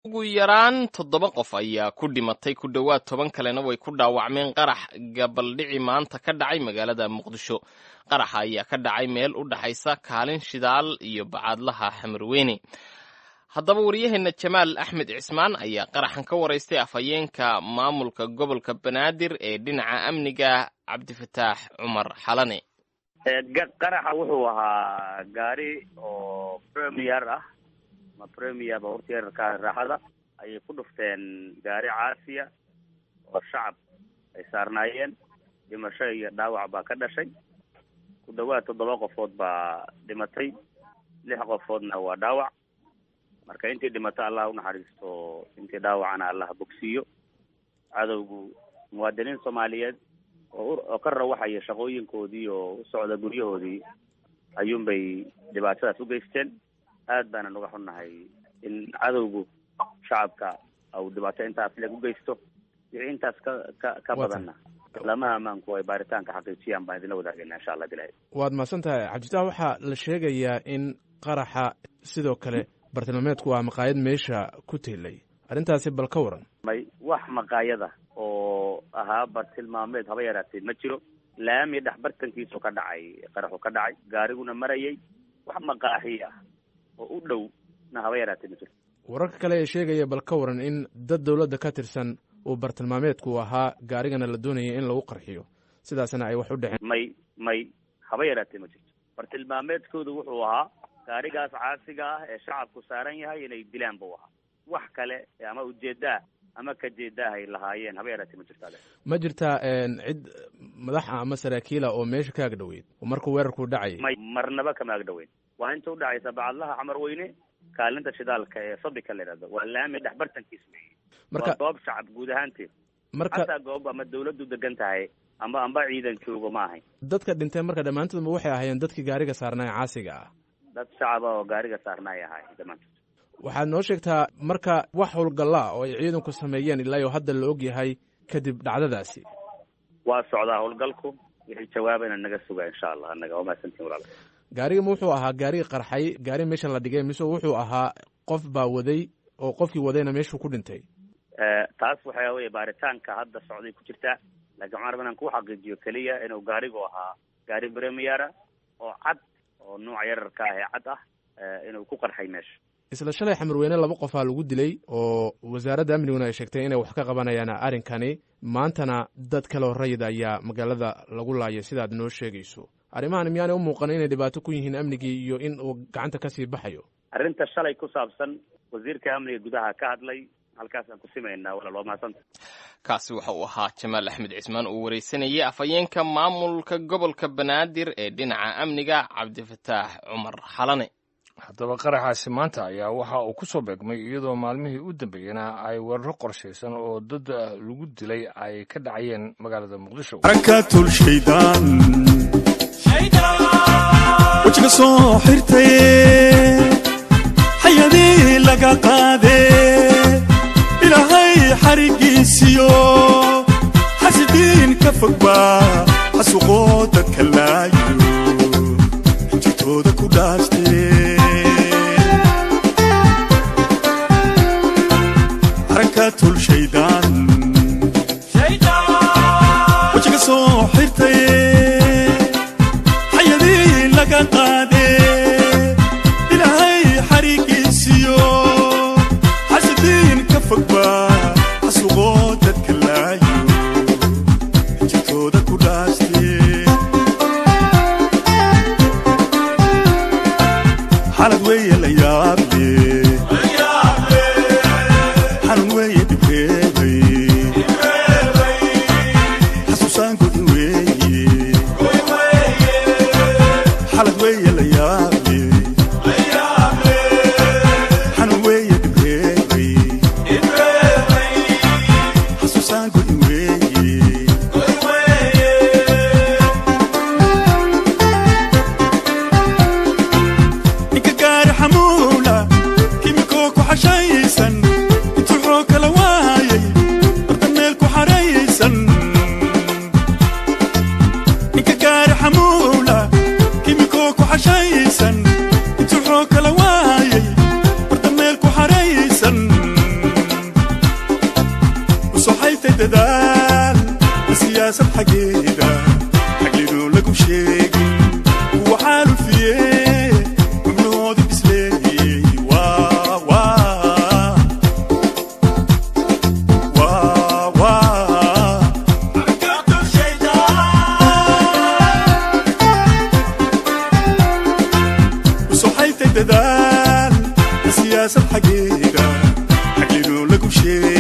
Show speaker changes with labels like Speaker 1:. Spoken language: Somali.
Speaker 1: ugu yaraan 7 qof ayaa ku dhimatay ku dhawaad 10 kalena way ku dhaawacmeen qarax gabaldhici maanta ka dhacay magaalada Muqdisho. Qaraxa ayaa ka dhacay meel u dhaxaysa kaalin shidaal iyo bacaadlaha Xamarweyne. Haddaba wariyaheena Jamaal Axmed Cismaan ayaa qaraxan ka wareystay afhayeenka maamulka gobolka Banaadir ee dhinaca amniga Cabdifataax Cumar Xalane.
Speaker 2: qaraxa wuxuu ahaa gaari oo premier ah ma premier bawrtiir ka raaxada ay ku dhufteen gaari caasiya oo shacab ay saarnaayeen dhimasho iyo dhaawac baa ka dhashay ku dhawaad 7 qofood baa dhimatay 6 qofoodna waa dhaawac marka intii dhimatay Allah u naxariisto intii dhaawacana Allah bogsiyo cadowgu muwaadiniin Soomaaliyeed oo ka rawaxay shaqooyinkoodii oo u socda guryahoodii ayuun bay dhibaatadaas u geysteen aad baan uga xunnahay in cadowgu shacabka au dhibaato intaas la u geysto iyo intaas ka badanna lama amaanku ay baaritaanka xaqiijiyaan baan idin wadaagayna insha Allah dilay
Speaker 3: waad maasantahay Cabdifataax waxa la sheegayaa in qaraxa sidoo kale bartilmaameedku waa maqaayad meesha ku teelay arrintaasi bal ka waran
Speaker 2: may wax maqaayada oo ahaa bartilmaameed haba yaraatay ma jiro laami dhaxbartankiisu ka dhacay qaraxu ka dhacay gaariguna marayay wax maqaaxi ah oo u dhow na haba yaraatay ma jiro
Speaker 3: wararka kale ee sheegaya bal ka waran in dad dawladda ka tirsan uu bartilmaameedku ahaa gaarigana la doonayay in lagu qarxiyo sidaasna ay wax u dhaceen
Speaker 2: may haba yaraatay ma jirto bartilmaameedkoodu wuxuu ahaa gaarigaas caasiga ah ee shacabku saaran yahay inay dilaan buu ahaa wax kale ama ujeedaa ama ka jeedaa ay lahaayeen haba yaraatay ma jirtaa
Speaker 3: ma jirtaa cid madaxa ama saraakiila oo meesha ka agdhaweyd markuu weerarku dhacay
Speaker 2: marnaba kama agdhaweyn waa inta u dhacaysa bacadlaha Xamarweyne kaalinta shidaalka ee Sabika leedahay waa laami dhaxbartankiis marka goob shacab guud ahaantii marka goob ama dawladdu degan tahay amba ciidan joogo ma ahayn
Speaker 3: dadka dhintay marka dhamaantoodba waxay ahaayeen dadkii gaariga saarnaa caasiga ah
Speaker 2: dad shacab oo gaariga saarnaa ahay dhamaantood
Speaker 3: waxaad noo sheegtaa marka wax howlgalla oo ay ciidanku sameeyeen ilaa iyo hadda la og yahay kadib dhacdadaasi
Speaker 2: waa socdaa howlgalku wixii jawaabayna naga sugaa insha Allah anaga waa maasantiin walaal
Speaker 3: gaariga wuxuu ahaa gaari qarxay gaari meesha la dhigay mise wuxuu ahaa qof baa waday oo qofkii wadayna meeshuu ku dhintay
Speaker 2: taas waxa weeye baaritaanka hadda socday ku jirta laakiin waxaan rabaa inaan ku xaqiijiyo kaliya inuu gaarigu ahaa gaari premier oo cad oo nooc yararka ah ee cad ah inuu ku qarxay meesha
Speaker 3: isla shalay Xamarweyne 2 qof aa lagu dilay oo wasaaradda amniga ay sheegtay inay wax ka qabanayaan arinkani maantana dad kale oo rayid ayaa magaalada lagu laayay sidaad noo sheegayso arrimahan miyaan u muuqan inay dhibaato ku yihiin amnigii iyo in uu gacanta ka sii baxayo
Speaker 2: arrinta shalay ku saabsan wasiirka amniga gudaha ka hadlay halkaas aan ku simeynaa wala loo maasanta
Speaker 1: kaasi waxa uu ahaa Jamaal Axmed Cismaan oo wareysanayay afhayeenka maamulka gobolka Banaadir ee dhinaca amniga Cabdifataax Cumar Xalane.
Speaker 4: haddaba qaraxaasi maanta ayaa waxa uu ku soo beegmay iyadoo maalmihii u dambeeyena ay weeraro qorshaysan oo dad lagu dilay ay ka dhacayeen magaalada Muqdisho.
Speaker 5: Rakatul shaydaan wajiga soo xirtay hayadii laga qaaday ilaahay xarigiisiyo xasidiin ka fogba xasuqooda kalaayo jitooda ku dhaastay rakatul shaydaan wajiga soo xirtay hayadii laga qaaday ilaahay xarigiisiyo xasidiin ka fogba xasuqooda kalaayo jitooda ku dhaastay xalad weeye la yaable xanun weeye dhibreebay ددال السياسة حقيقة حقلينو لكم شيء وحالو فيه ومنودي بسلي واه واه واه واه حركات الشيطان وصحيت ددال السياسة حقيقة حقلينو لكم شيء